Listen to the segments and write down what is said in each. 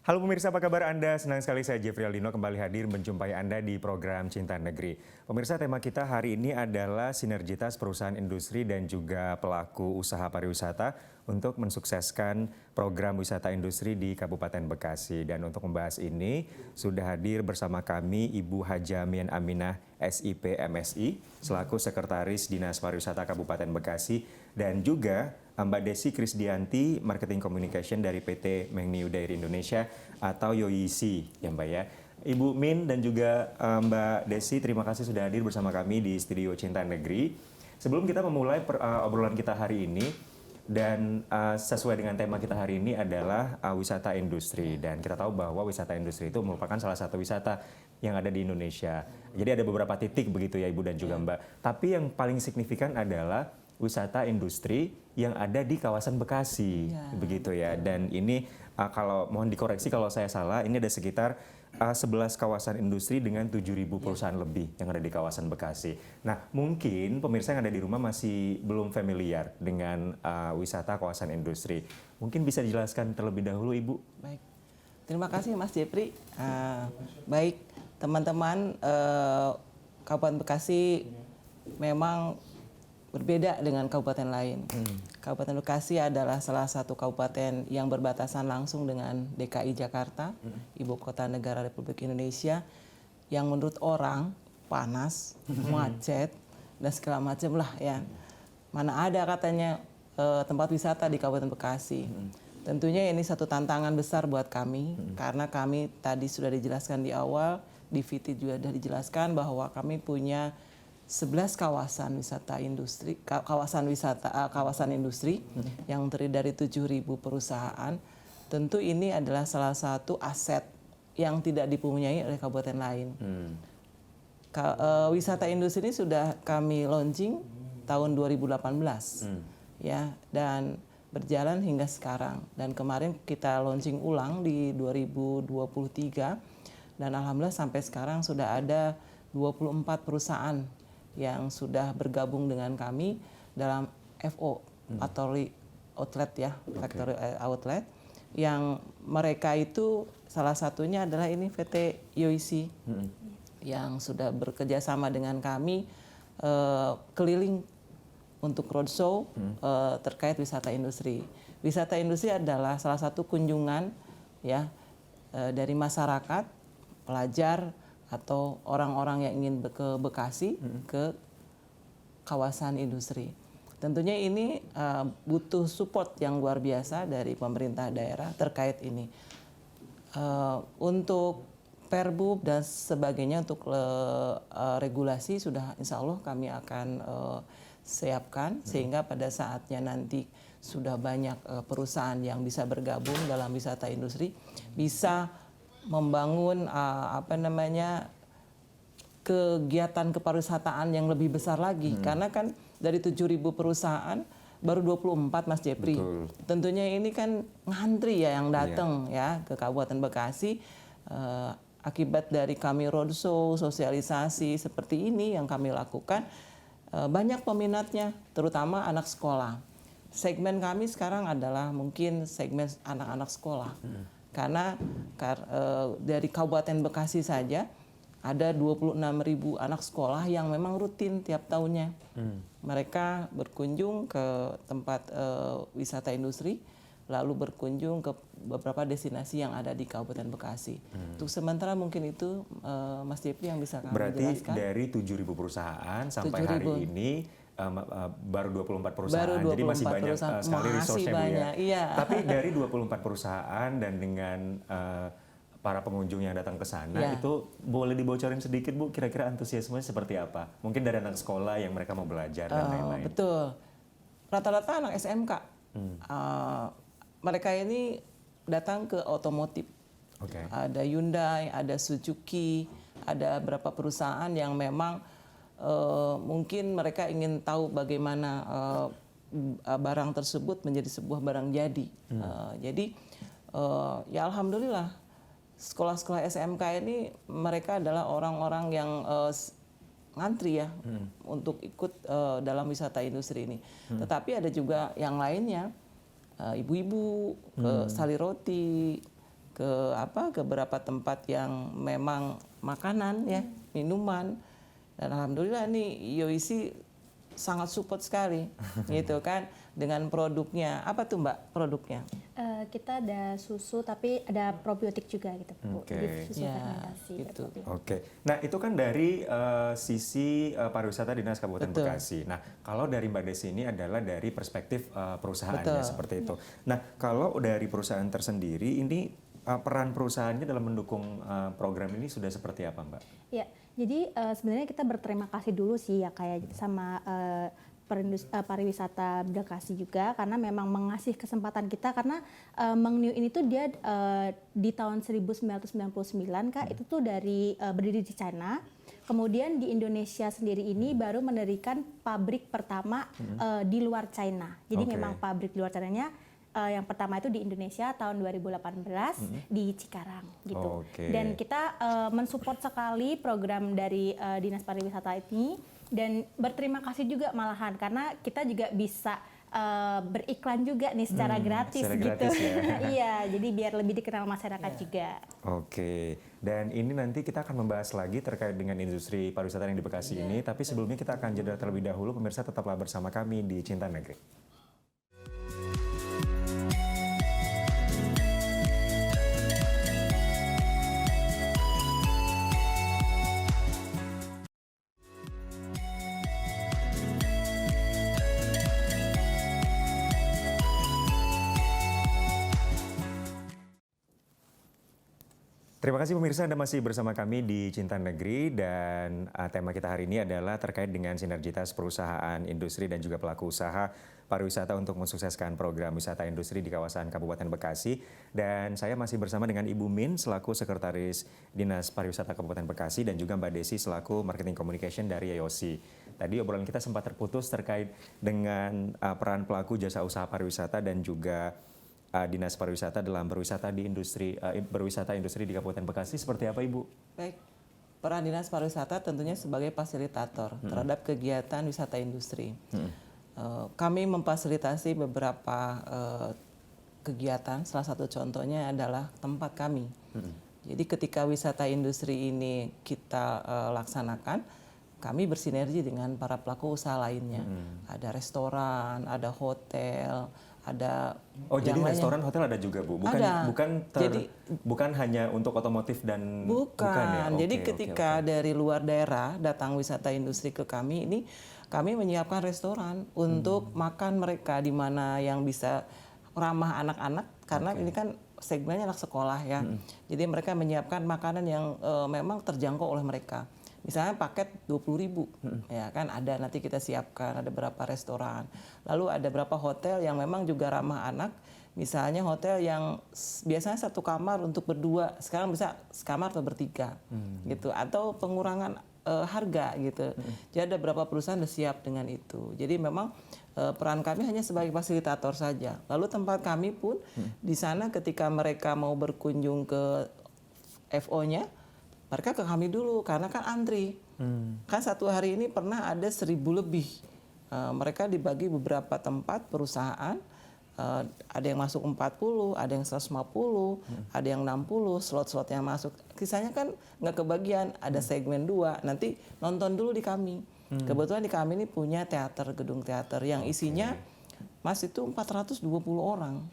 Halo pemirsa, apa kabar Anda? Senang sekali saya Jeffrey Aldino kembali hadir menjumpai Anda di program Cinta Negeri. Pemirsa, tema kita hari ini adalah sinergitas perusahaan industri dan juga pelaku usaha pariwisata untuk mensukseskan program wisata industri di Kabupaten Bekasi. Dan untuk membahas ini, sudah hadir bersama kami Ibu Hajamian Aminah SIP MSI, selaku Sekretaris Dinas Pariwisata Kabupaten Bekasi, dan juga Mbak Desi Krisdianti, Marketing Communication dari PT Mengniu Dairy Indonesia atau YOIC ya Mbak ya. Ibu Min dan juga Mbak Desi, terima kasih sudah hadir bersama kami di Studio Cinta Negeri. Sebelum kita memulai obrolan kita hari ini, dan sesuai dengan tema kita hari ini adalah wisata industri. Dan kita tahu bahwa wisata industri itu merupakan salah satu wisata yang ada di Indonesia. Jadi ada beberapa titik begitu ya Ibu dan juga Mbak. Tapi yang paling signifikan adalah wisata industri yang ada di kawasan Bekasi, begitu ya. Dan ini kalau mohon dikoreksi kalau saya salah, ini ada sekitar 11 kawasan industri dengan 7.000 perusahaan lebih yang ada di kawasan Bekasi. Nah, mungkin pemirsa yang ada di rumah masih belum familiar dengan wisata kawasan industri. Mungkin bisa dijelaskan terlebih dahulu, Ibu. Baik, terima kasih Mas Jeffrey. Baik, teman-teman, Kabupaten Bekasi memang berbeda dengan kabupaten lain. Kabupaten Bekasi adalah salah satu kabupaten yang berbatasan langsung dengan DKI Jakarta, Ibu Kota Negara Republik Indonesia, yang menurut orang panas, macet, dan segala macam lah ya. Mana ada katanya tempat wisata di Kabupaten Bekasi. Tentunya ini satu tantangan besar buat kami, karena kami tadi sudah dijelaskan di awal, di VT juga sudah dijelaskan bahwa kami punya 11 kawasan wisata industri, kawasan industri yang terdiri dari 7.000 perusahaan. Tentu ini adalah salah satu aset yang tidak dipunyai oleh kabupaten lain. Wisata industri ini sudah kami launching tahun 2018 ya, dan berjalan hingga sekarang. Dan kemarin kita launching ulang di 2023 dan alhamdulillah sampai sekarang sudah ada 24 perusahaan yang sudah bergabung dengan kami dalam FO, Factory Outlet ya, Factory Outlet, yang mereka itu salah satunya adalah ini PT YOIC yang sudah bekerja sama dengan kami keliling untuk roadshow terkait wisata industri. Wisata industri adalah salah satu kunjungan ya dari masyarakat, pelajar, atau orang-orang yang ingin ke Bekasi, ke kawasan industri. Tentunya ini butuh support yang luar biasa dari pemerintah daerah terkait ini. Untuk Perbub dan sebagainya, untuk regulasi sudah insya Allah kami akan siapkan, sehingga pada saatnya nanti sudah banyak perusahaan yang bisa bergabung dalam wisata industri, bisa membangun kegiatan kepariwisataan yang lebih besar lagi. Karena kan dari 7.000 perusahaan baru 24 Mas Jeffrey. Betul. Tentunya ini kan ngantri ya yang datang ya ke Kabupaten Bekasi. Akibat dari kami roadshow, sosialisasi seperti ini yang kami lakukan, banyak peminatnya, terutama anak sekolah. Segmen kami sekarang adalah mungkin segmen anak-anak sekolah. Karena dari Kabupaten Bekasi saja ada 26.000 anak sekolah yang memang rutin tiap tahunnya. Mereka berkunjung ke tempat wisata industri, lalu berkunjung ke beberapa destinasi yang ada di Kabupaten Bekasi. Untuk sementara mungkin itu Mas Jeffrey yang bisa kami jelaskan. Berarti dari 7.000 perusahaan sampai 7.000. Hari ini baru 24 perusahaan, baru 24 jadi masih banyak sekali resource-nya Bu ya. Iya. Tapi dari 24 perusahaan dan dengan para pengunjung yang datang ke sana, itu boleh dibocorin sedikit Bu, kira-kira antusiasmenya seperti apa? Mungkin dari anak sekolah yang mereka mau belajar dan lain-lain. Betul, rata-rata anak SMK. Mereka ini datang ke otomotif. Ada Hyundai, ada Suzuki, ada beberapa perusahaan yang memang mungkin mereka ingin tahu bagaimana barang tersebut menjadi sebuah barang jadi. Jadi ya alhamdulillah sekolah-sekolah SMK ini mereka adalah orang-orang yang ngantri ya untuk ikut dalam wisata industri ini. Tetapi ada juga yang lainnya, ibu-ibu ke Sali Roti, ke beberapa tempat yang memang makanan ya, minuman. Dan alhamdulillah nih Yoisi sangat support sekali gitu kan dengan produknya. Apa tuh Mbak produknya? Kita ada susu tapi ada probiotik juga gitu Bu. Oke. Jadi susu Ya, fermentasi. gitu. Oke, nah itu kan dari sisi pariwisata Dinas Kabupaten Betul. Bekasi. Nah kalau dari Mbak Desi ini adalah dari perspektif perusahaannya Betul. seperti itu. Nah kalau dari perusahaan tersendiri ini peran perusahaannya dalam mendukung program ini sudah seperti apa Mbak? Ya, jadi sebenarnya kita berterima kasih dulu sih ya kayak sama pariwisata Bekasi juga karena memang mengasih kesempatan kita karena Mang New ini tuh dia di tahun 1999 Kak itu tuh dari berdiri di China. Kemudian di Indonesia sendiri ini baru mendirikan pabrik pertama di luar China. Jadi Oke. memang pabrik di luar China-nya yang pertama itu di Indonesia tahun 2018 di Cikarang gitu. Oke. Dan kita mensupport sekali program dari Dinas Pariwisata ini dan berterima kasih juga malahan karena kita juga bisa beriklan juga nih secara gratis secara gitu. gratis ya. Iya, jadi biar lebih dikenal masyarakat juga. Oke, dan ini nanti kita akan membahas lagi terkait dengan industri pariwisata yang di Bekasi ini. Tapi sebelumnya kita akan jeda terlebih dahulu. Pemirsa tetaplah bersama kami di Cinta Negeri. Terima kasih pemirsa Anda masih bersama kami di Cinta Negeri dan tema kita hari ini adalah terkait dengan sinergitas perusahaan industri dan juga pelaku usaha pariwisata untuk mensukseskan program wisata industri di kawasan Kabupaten Bekasi. Dan saya masih bersama dengan Ibu Min selaku Sekretaris Dinas Pariwisata Kabupaten Bekasi dan juga Mbak Desi selaku Marketing Communication dari Yosi. Tadi obrolan kita sempat terputus terkait dengan peran pelaku jasa usaha pariwisata dan juga Dinas Pariwisata dalam berwisata di industri berwisata industri di Kabupaten Bekasi seperti apa Ibu? Baik, peran Dinas Pariwisata tentunya sebagai fasilitator terhadap kegiatan wisata industri. Kami memfasilitasi beberapa kegiatan, salah satu contohnya adalah tempat kami. Jadi ketika wisata industri ini kita laksanakan, kami bersinergi dengan para pelaku usaha lainnya. Ada restoran, ada hotel, ada Jadi yang lainnya. restoran, hotel ada juga Bu? Bukan, Ada. bukan hanya untuk otomotif dan Bukan. ya? Jadi Oke, ketika dari luar daerah datang wisata industri ke kami, ini kami menyiapkan restoran untuk makan mereka di mana yang bisa ramah anak-anak karena ini kan segmennya anak sekolah ya. Jadi mereka menyiapkan makanan yang memang terjangkau oleh mereka. Misalnya paket 20.000, ya kan ada nanti kita siapkan ada berapa restoran. Lalu ada berapa hotel yang memang juga ramah anak. Misalnya hotel yang biasanya satu kamar untuk berdua, sekarang bisa sekamar atau bertiga, gitu. Atau pengurangan harga gitu. Jadi ada beberapa perusahaan sudah siap dengan itu. Jadi memang peran kami hanya sebagai fasilitator saja. Lalu tempat kami pun di sana ketika mereka mau berkunjung ke FO-nya, mereka ke kami dulu karena kan antri. Kan satu hari ini pernah ada 1.000 lebih. Mereka dibagi beberapa tempat perusahaan. Ada yang masuk 40, ada yang 150, ada yang 60 slot-slot yang masuk. Kisahnya kan nggak kebagian, ada segmen 2. Nanti nonton dulu di kami. Kebetulan di kami ini punya teater, gedung teater yang isinya Mas itu 420 orang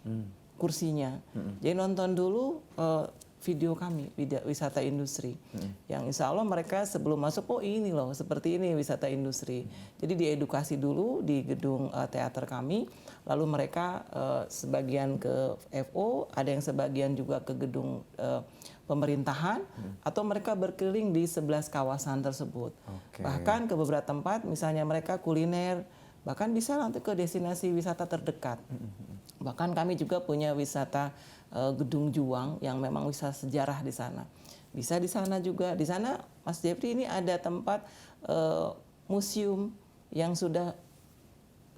kursinya. Jadi nonton dulu video kami, video wisata industri. Yang insya Allah mereka sebelum masuk, oh ini loh, seperti ini wisata industri. Jadi diedukasi dulu di gedung teater kami, lalu mereka sebagian ke FO, ada yang sebagian juga ke gedung pemerintahan, atau mereka berkeliling di 11 kawasan tersebut. Bahkan ke beberapa tempat, misalnya mereka kuliner, bahkan bisa nanti ke destinasi wisata terdekat. Bahkan kami juga punya wisata Gedung Juang yang memang wisata sejarah di sana. Bisa di sana juga. Di sana Mas Jeffrey ini ada tempat museum yang sudah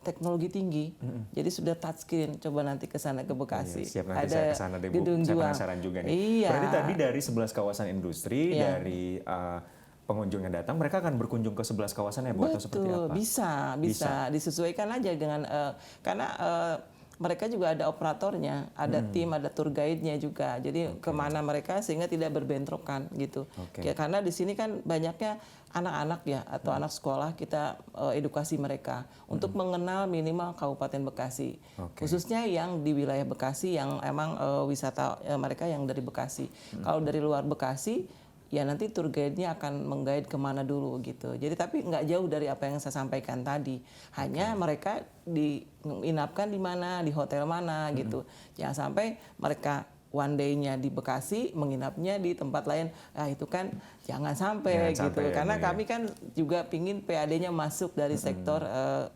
teknologi tinggi. Jadi sudah touchscreen. Coba nanti ke sana ke Bekasi. Iya, siap nanti ada saya ke sana deh Bu. Gedung Saya Juang. penasaran juga nih. Iya. Berarti tadi dari 11 kawasan industri, Iya. dari pengunjung yang datang, mereka akan berkunjung ke 11 kawasan ya Bu? Atau seperti apa? Bisa disesuaikan aja dengan karena mereka juga ada operatornya, ada tim, ada tour guide-nya juga. Jadi kemana mereka sehingga tidak berbentrokan gitu. Karena di sini kan banyaknya anak-anak ya atau anak sekolah, kita edukasi mereka untuk mengenal minimal Kabupaten Bekasi. Khususnya yang di wilayah Bekasi yang emang wisata mereka yang dari Bekasi. Kalau dari luar Bekasi ya nanti tour guide-nya akan meng-guide kemana dulu gitu. Jadi tapi nggak jauh dari apa yang saya sampaikan tadi. Hanya mereka diinapkan di mana, di hotel mana gitu. Jangan sampai mereka one day-nya di Bekasi, menginapnya di tempat lain. Nah itu kan jangan sampai gitu. Karena kami kan juga pingin PAD-nya masuk dari sektor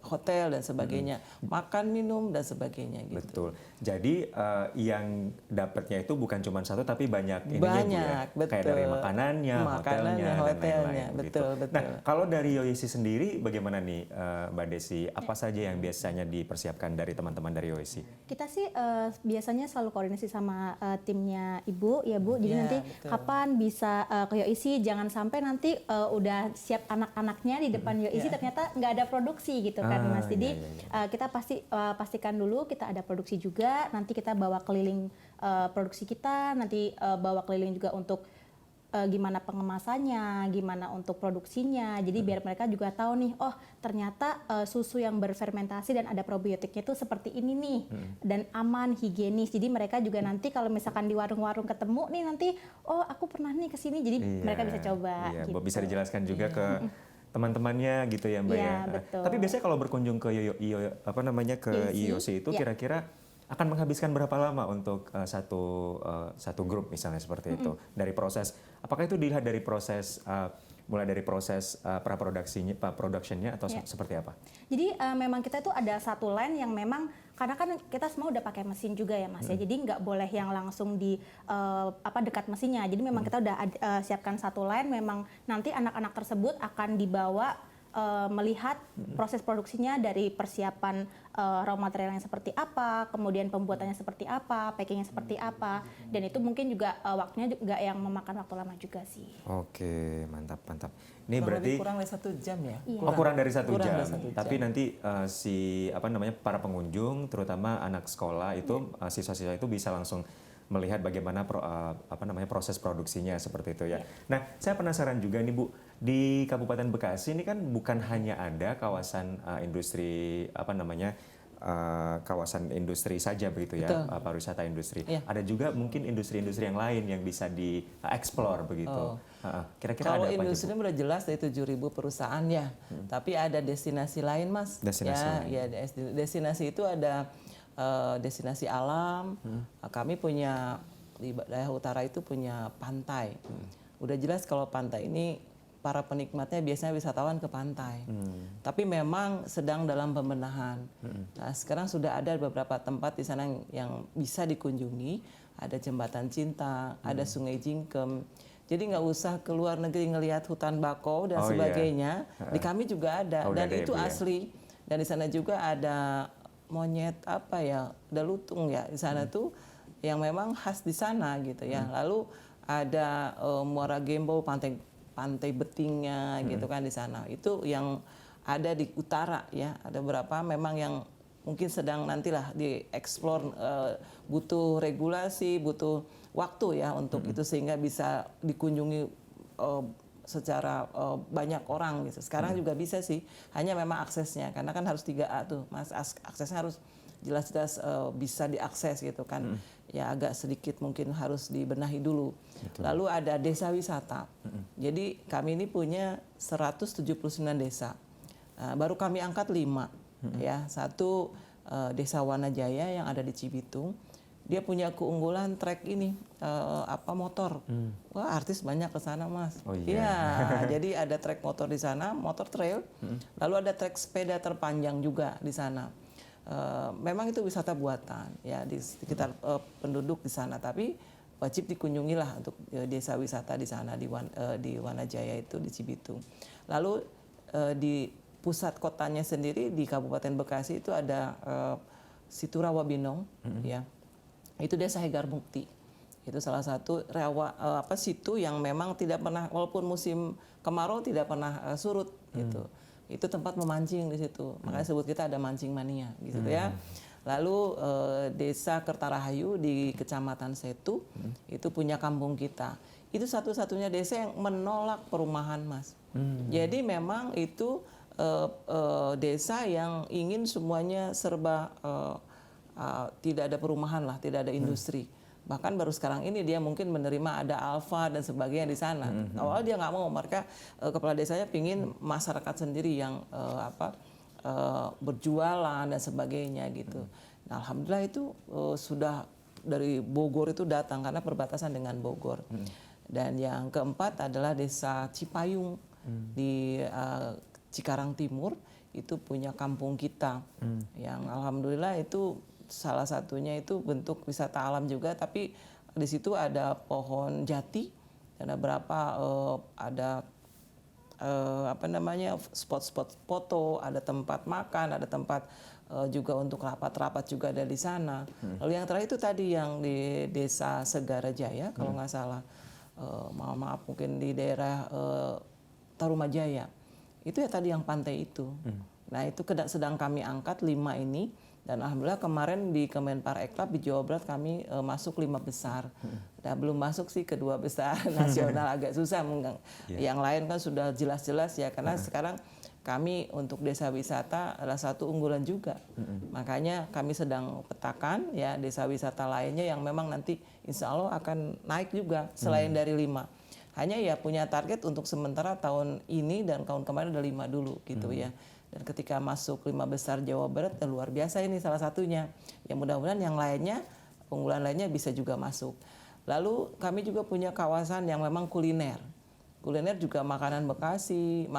hotel dan sebagainya. Makan, minum, dan sebagainya gitu. Betul. Jadi yang dapatnya itu bukan cuma satu tapi banyak ininya, banyak, Bu, ya? Kayak dari makanannya, hotelnya, dan lain-lain. Betul, gitu. betul. Nah, kalau dari Yoesi sendiri bagaimana nih Mbak Desi? Apa saja yang biasanya dipersiapkan dari teman-teman dari Yoesi? Kita sih biasanya selalu koordinasi sama timnya Ibu ya Bu. Jadi nanti kapan bisa ke Yoesi, jangan sampai nanti udah siap anak-anaknya di depan Yoesi ternyata nggak ada produksi gitu kan Mas. Jadi kita pastikan dulu kita ada produksi juga. Nanti kita bawa keliling produksi kita, nanti bawa keliling juga untuk gimana pengemasannya, gimana untuk produksinya. Jadi biar mereka juga tahu nih, oh ternyata susu yang berfermentasi dan ada probiotiknya itu seperti ini nih, dan aman, higienis. Jadi mereka juga nanti kalau misalkan di warung-warung ketemu nih nanti, oh aku pernah nih kesini, jadi mereka bisa coba. Iya, gitu. bisa dijelaskan juga ke teman-temannya gitu ya Mbak ya. Betul. Tapi biasanya kalau berkunjung ke IOC itu kira-kira akan menghabiskan berapa lama untuk satu grup misalnya seperti itu dari proses, apakah itu dilihat dari proses mulai dari proses productionnya atau seperti apa? Jadi memang kita itu ada satu line yang memang karena kan kita semua udah pakai mesin juga ya Mas ya, jadi nggak boleh yang langsung di dekat mesinnya. Jadi memang kita udah siapkan satu line, memang nanti anak-anak tersebut akan dibawa melihat proses produksinya dari persiapan raw material yang seperti apa, kemudian pembuatannya seperti apa, packingnya seperti apa, dan itu mungkin juga waktunya juga yang memakan waktu lama juga sih. Oke, mantap. Ini berarti kurang dari 1 jam ya? Iya. Kurang dari satu Kurang jam. dari 1 jam. Tapi nanti para pengunjung, terutama anak sekolah itu siswa-siswa itu bisa langsung melihat bagaimana proses produksinya seperti itu ya. Nah, saya penasaran juga nih Bu, di Kabupaten Bekasi ini kan bukan hanya ada kawasan industri kawasan industri saja begitu ya, pariwisata industri. Ada juga mungkin industri-industri yang lain yang bisa dieksplor begitu. Kira-kira kalau ada apa industri udah jelas dari 7.000 perusahaan ya, tapi ada destinasi lain Mas. Destinasi itu ada destinasi alam. Kami punya di daerah utara itu punya pantai. Udah jelas kalau pantai ini para penikmatnya biasanya wisatawan ke pantai. Tapi memang sedang dalam pembenahan. Nah, sekarang sudah ada beberapa tempat di sana yang bisa dikunjungi. Ada Jembatan Cinta, ada Sungai Jingkem. Jadi nggak usah ke luar negeri ngelihat hutan bakau dan sebagainya. Di kami juga ada, dan itu asli. Dan di sana juga ada monyet ada lutung ya di sana tuh yang memang khas di sana gitu ya. Lalu ada Muara Gembong, pantai Betingnya gitu kan di sana. Itu yang ada di utara ya. Ada beberapa memang yang mungkin sedang nantilah dieksplor, butuh regulasi, butuh waktu ya untuk itu sehingga bisa dikunjungi secara banyak orang gitu. Sekarang juga bisa sih, hanya memang aksesnya karena kan harus 3A tuh Mas, aksesnya harus jelas-jelas bisa diakses gitu kan. Ya agak sedikit mungkin harus dibenahi dulu. Lalu ada desa wisata. Jadi kami ini punya 179 desa. Baru kami angkat 5 ya. Satu Desa Wanajaya yang ada di Cibitung. Dia punya keunggulan trek ini motor. Wah, artis banyak ke sana, Mas. Oh iya. Iya, jadi ada trek motor di sana, motor trail. Lalu ada trek sepeda terpanjang juga di sana. Memang itu wisata buatan ya di sekitar penduduk di sana, tapi wajib dikunjungi lah untuk desa wisata di sana di Wanajaya itu di Cibitung. Lalu di pusat kotanya sendiri di Kabupaten Bekasi itu ada Situ Rawabinong ya. Itu Desa Hegar Mukti. Itu salah satu situ yang memang tidak pernah, walaupun musim kemarau tidak pernah surut gitu. Itu tempat memancing di situ. Makanya sebut kita ada mancing mania gitu ya. Lalu Desa Kertarahayu di Kecamatan Setu itu punya kampung kita. Itu satu-satunya desa yang menolak perumahan, Mas. Jadi memang itu desa yang ingin semuanya serba tidak ada perumahan lah, tidak ada industri. Bahkan baru sekarang ini dia mungkin menerima ada Alfa dan sebagainya di sana. Awalnya dia nggak mau, mereka kepala desanya pingin masyarakat sendiri yang berjualan dan sebagainya gitu. Nah, alhamdulillah itu sudah dari Bogor itu datang karena perbatasan dengan Bogor. Dan yang keempat adalah Desa Cipayung di Cikarang Timur, itu punya kampung kita yang alhamdulillah itu salah satunya itu bentuk wisata alam juga, tapi di situ ada pohon jati, ada berapa ada spot-spot foto, ada tempat makan, ada tempat juga untuk rapat-rapat juga ada di sana. Lalu yang terakhir itu tadi yang di Desa Segara Jaya kalau nggak salah, maaf mungkin di daerah Tarumajaya. Itu ya tadi yang pantai itu. Nah itu sedang kami angkat 5 ini. Dan alhamdulillah kemarin di Kemenparekraf di Jawa Barat kami masuk 5 besar. Nah, belum masuk sih ke 2 besar nasional, agak susah. Yang lain kan sudah jelas-jelas ya, karena sekarang kami untuk desa wisata adalah satu unggulan juga. Makanya kami sedang petakan ya desa wisata lainnya yang memang nanti insya Allah akan naik juga selain dari 5. Hanya ya punya target untuk sementara tahun ini dan tahun kemarin ada 5 dulu gitu ya. Dan ketika masuk 5 besar Jawa Barat, luar biasa ini salah satunya. Ya mudah-mudahan yang lainnya, unggulan lainnya bisa juga masuk. Lalu kami juga punya kawasan yang memang kuliner. Kuliner juga makanan Bekasi,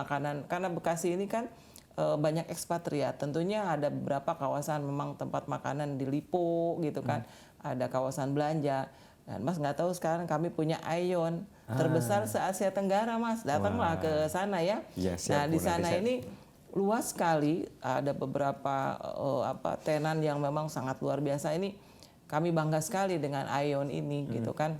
karena Bekasi ini kan banyak ekspatriat. Tentunya ada beberapa kawasan memang tempat makanan di Lipo gitu kan. Ada kawasan belanja. Dan Mas nggak tahu sekarang kami punya Aeon terbesar se-Asia Tenggara, Mas. Datanglah ke sana ya. Nah di sana ini luas sekali, ada beberapa tenan yang memang sangat luar biasa. Ini kami bangga sekali dengan Aeon ini gitu kan.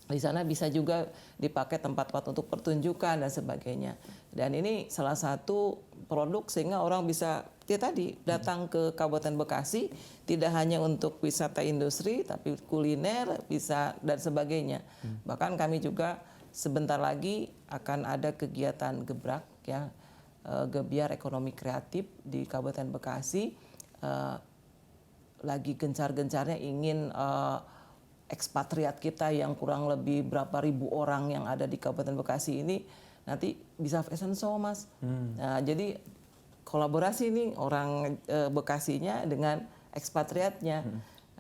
Di sana bisa juga dipakai tempat-tempat untuk pertunjukan dan sebagainya. Dan ini salah satu produk sehingga orang bisa ya tadi datang ke Kabupaten Bekasi tidak hanya untuk wisata industri tapi kuliner bisa dan sebagainya. Bahkan kami juga sebentar lagi akan ada kegiatan gebrak ya. Gebiar ekonomi kreatif di Kabupaten Bekasi lagi gencar-gencarnya ingin ekspatriat kita yang kurang lebih berapa ribu orang yang ada di Kabupaten Bekasi ini nanti bisa fashion show, Mas. Nah, jadi kolaborasi nih orang Bekasinya dengan ekspatriatnya.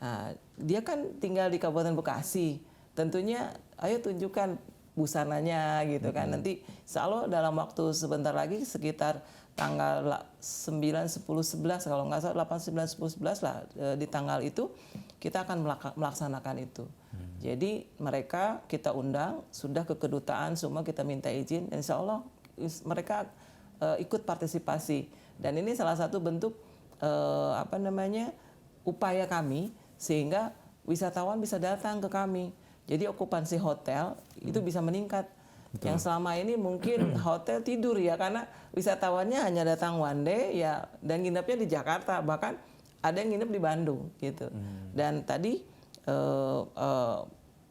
Nah, dia kan tinggal di Kabupaten Bekasi, tentunya ayo tunjukkan busananya gitu kan. Nanti insya Allah dalam waktu sebentar lagi sekitar tanggal 9, 10, 11 kalau nggak salah 8, 9, 10, 11 lah di tanggal itu kita akan melaksanakan itu. Jadi mereka kita undang, sudah ke kedutaan semua kita minta izin dan insya Allah mereka ikut partisipasi. Dan ini salah satu bentuk upaya kami sehingga wisatawan bisa datang ke kami. Jadi okupansi hotel itu bisa meningkat. Betul. Yang selama ini mungkin hotel tidur ya karena wisatawannya hanya datang one day ya dan nginepnya di Jakarta, bahkan ada yang nginep di Bandung gitu. Dan tadi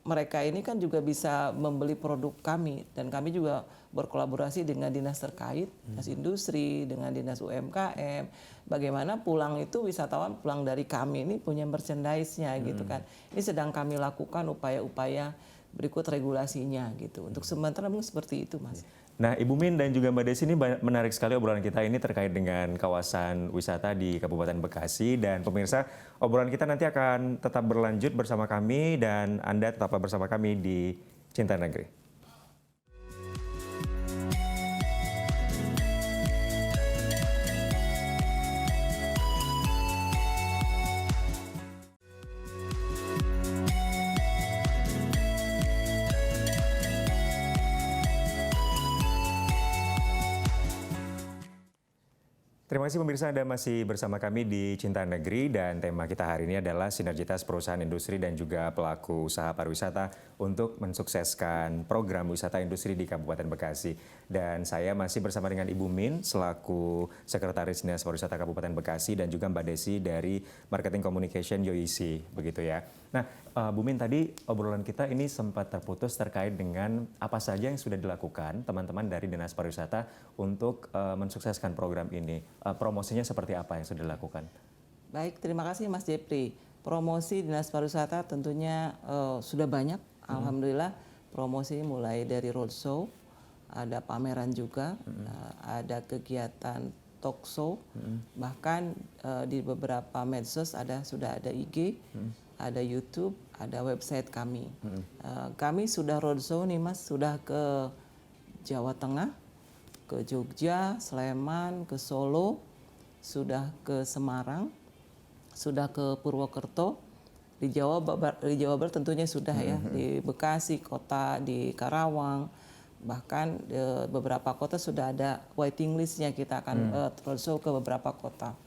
mereka ini kan juga bisa membeli produk kami dan kami juga berkolaborasi dengan dinas terkait, dinas industri, dengan dinas UMKM. Bagaimana pulang itu wisatawan pulang dari kami ini punya merchandise-nya gitu kan. Ini sedang kami lakukan upaya-upaya berikut regulasinya gitu. Untuk sementara mungkin seperti itu, Mas. Nah, Ibu Min dan juga Mbak Desi ini menarik sekali obrolan kita ini terkait dengan kawasan wisata di Kabupaten Bekasi. Dan pemirsa, obrolan kita nanti akan tetap berlanjut bersama kami dan Anda tetaplah bersama kami di Cinta Negeri. Terima kasih pemirsa, Anda masih bersama kami di Cinta Negeri dan tema kita hari ini adalah sinergitas perusahaan industri dan juga pelaku usaha pariwisata untuk mensukseskan program wisata industri di Kabupaten Bekasi. Dan saya masih bersama dengan Ibu Min selaku Sekretaris Dinas Pariwisata Kabupaten Bekasi dan juga Mbak Desi dari Marketing Communication YOIC, begitu ya. Nah, Bu Min, tadi obrolan kita ini sempat terputus terkait dengan apa saja yang sudah dilakukan teman-teman dari Dinas Pariwisata untuk mensukseskan program ini. Promosinya seperti apa yang sudah dilakukan? Baik, terima kasih Mas Jepri. Promosi Dinas Pariwisata tentunya sudah banyak. Alhamdulillah promosi mulai dari roadshow, ada pameran juga, ada kegiatan talk show, bahkan di beberapa medsos sudah ada IG, ada YouTube, ada website kami. Kami sudah roadshow nih Mas, sudah ke Jawa Tengah, ke Jogja, Sleman, ke Solo, sudah ke Semarang, sudah ke Purwokerto, di Jawa Barat tentunya sudah ya, di Bekasi kota, di Karawang, bahkan beberapa kota sudah ada waiting listnya, kita akan roadshow ke beberapa kota.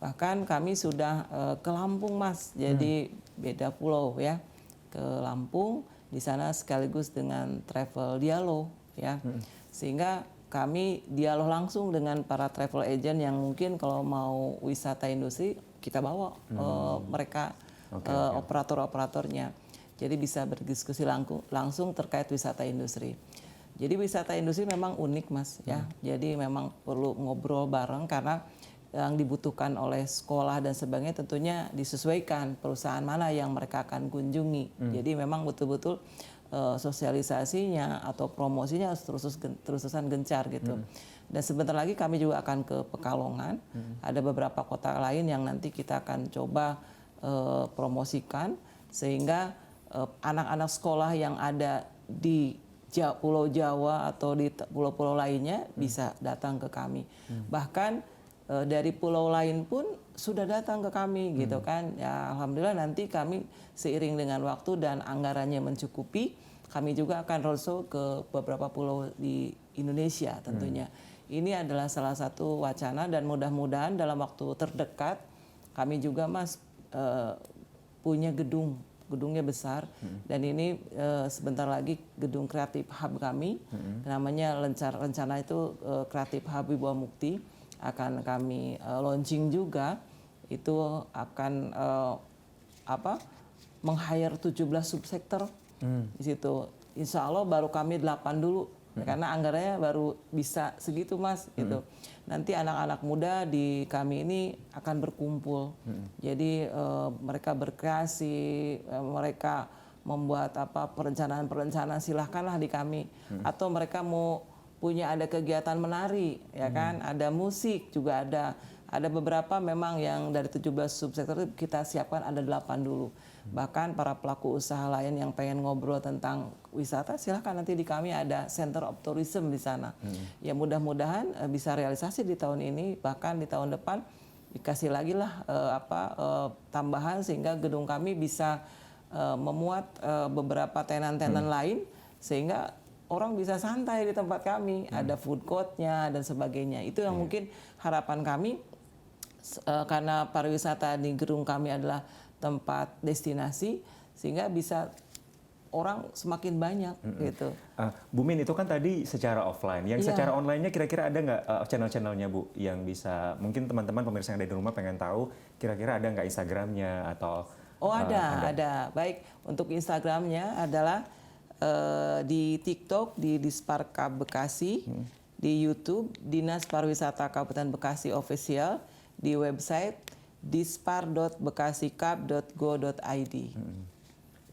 Bahkan kami sudah ke Lampung Mas, jadi beda pulau ya, ke Lampung, di sana sekaligus dengan travel dialog ya, sehingga kami dialog langsung dengan para travel agent yang mungkin kalau mau wisata industri kita bawa mereka operator-operatornya. Jadi bisa berdiskusi langsung terkait wisata industri. Jadi wisata industri memang unik Mas ya. Jadi memang perlu ngobrol bareng karena yang dibutuhkan oleh sekolah dan sebagainya tentunya disesuaikan perusahaan mana yang mereka akan kunjungi. Jadi memang betul-betul sosialisasinya atau promosinya harus terus-terusan gencar gitu. Dan sebentar lagi kami juga akan ke Pekalongan. Ada beberapa kota lain yang nanti kita akan coba promosikan sehingga anak-anak sekolah yang ada di Pulau Jawa atau di pulau-pulau lainnya bisa datang ke kami. Bahkan dari pulau lain pun sudah datang ke kami gitu kan. Ya alhamdulillah nanti kami seiring dengan waktu dan anggarannya mencukupi, kami juga akan roadshow ke beberapa pulau di Indonesia tentunya. Ini adalah salah satu wacana dan mudah-mudahan dalam waktu terdekat kami juga Mas punya gedungnya besar dan ini sebentar lagi gedung kreatif hub kami, namanya rencana itu kreatif hub Wibawa Mukti, akan kami launching juga. Itu akan meng-hire 17 subsektor di situ. Insya Allah baru kami 8 dulu karena anggarannya baru bisa segitu Mas gitu. Nanti anak-anak muda di kami ini akan berkumpul. Jadi mereka berkreasi, mereka membuat perencanaan-perencanaan, silahkanlah di kami. Atau mereka mau punya ada kegiatan menari ya kan, ada musik juga ada beberapa memang yang dari 17 subsektor itu kita siapkan ada 8 dulu. Bahkan para pelaku usaha lain yang pengen ngobrol tentang wisata silahkan nanti di kami ada Center of Tourism di sana. Ya mudah-mudahan bisa realisasi di tahun ini, bahkan di tahun depan dikasih lagi lah tambahan sehingga gedung kami bisa memuat beberapa tenan-tenan lain sehingga orang bisa santai di tempat kami, ada food court-nya dan sebagainya. Itu yang mungkin harapan kami karena pariwisata di gedung kami adalah tempat destinasi sehingga bisa orang semakin banyak gitu. Bu Min, itu kan tadi secara offline. Yang secara online-nya kira-kira ada nggak channel-channelnya Bu yang bisa mungkin teman-teman pemirsa yang ada di rumah pengen tahu kira-kira ada nggak Instagramnya atau? Oh ada. Baik, untuk Instagramnya adalah di TikTok di Disparkab Bekasi, di YouTube Dinas Pariwisata Kabupaten Bekasi Official, di website dispar.bekasikap.go.id.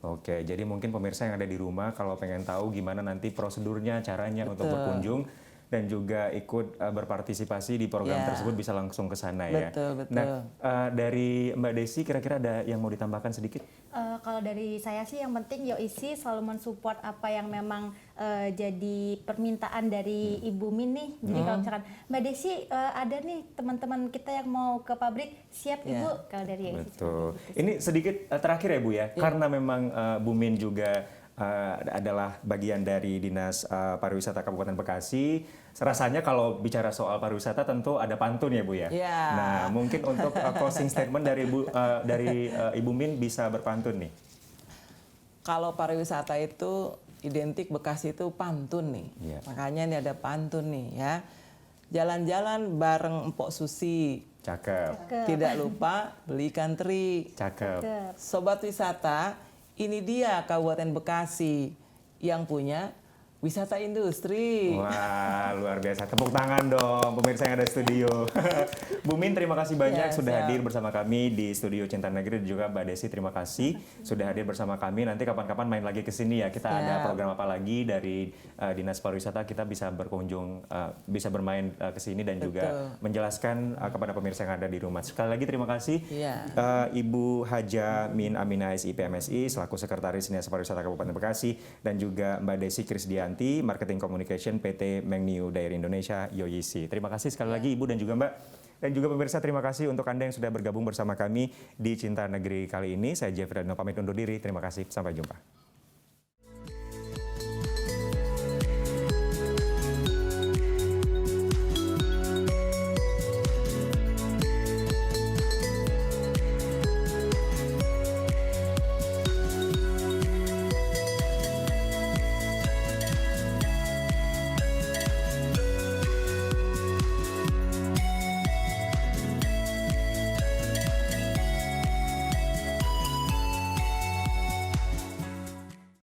Oke, jadi mungkin pemirsa yang ada di rumah kalau pengen tahu gimana nanti prosedurnya, caranya untuk berkunjung dan juga ikut berpartisipasi di program tersebut bisa langsung ke sana ya. Betul. Nah, dari Mbak Desi kira-kira ada yang mau ditambahkan sedikit? Kalau dari saya sih yang penting YOIC selalu mensupport apa yang memang jadi permintaan dari Ibu Min nih. Jadi kalau misalkan Mbak Desi ada nih teman-teman kita yang mau ke pabrik, siap Ibu kalau dari YOIC. Betul. Ini sedikit terakhir ya Bu ya, karena memang Bu Min juga adalah bagian dari Dinas Pariwisata Kabupaten Bekasi. Rasanya kalau bicara soal pariwisata tentu ada pantun ya Bu ya. Ya. Nah mungkin untuk closing statement dari Ibu Min bisa berpantun nih. Kalau pariwisata itu identik Bekasi itu pantun nih. Iya. Makanya ini ada pantun nih ya. Jalan-jalan bareng Empok Susi. Cakep, Tidak lupa beli ikan teri. cakep. Sobat wisata, ini dia Kabupaten Bekasi yang punya wisata industri. Wah, luar biasa. Tepuk tangan dong pemirsa yang ada di studio. Bu Min, terima kasih banyak Ya, sudah siap. hadir bersama kami di studio Cinta Negeri, dan juga Mbak Desi, terima kasih sudah hadir bersama kami. Nanti kapan-kapan main lagi ke sini ya. Kita ada Siap. program apa lagi dari Dinas Pariwisata, kita bisa berkunjung, bisa bermain ke sini dan juga menjelaskan kepada pemirsa yang ada di rumah. Sekali lagi terima kasih. Iya. Ibu Haja Min Aminah SIP MSI selaku Sekretaris Dinas Pariwisata Kabupaten Bekasi, dan juga Mbak Desi Krisdianti, Marketing Communication PT Mengniu Dairy Indonesia Yoyisi. Terima kasih sekali lagi Ibu dan juga Mbak. Dan juga pemirsa, terima kasih untuk Anda yang sudah bergabung bersama kami di Cinta Negeri kali ini. Saya Jeffrey Radino pamit undur diri. Terima kasih. Sampai jumpa.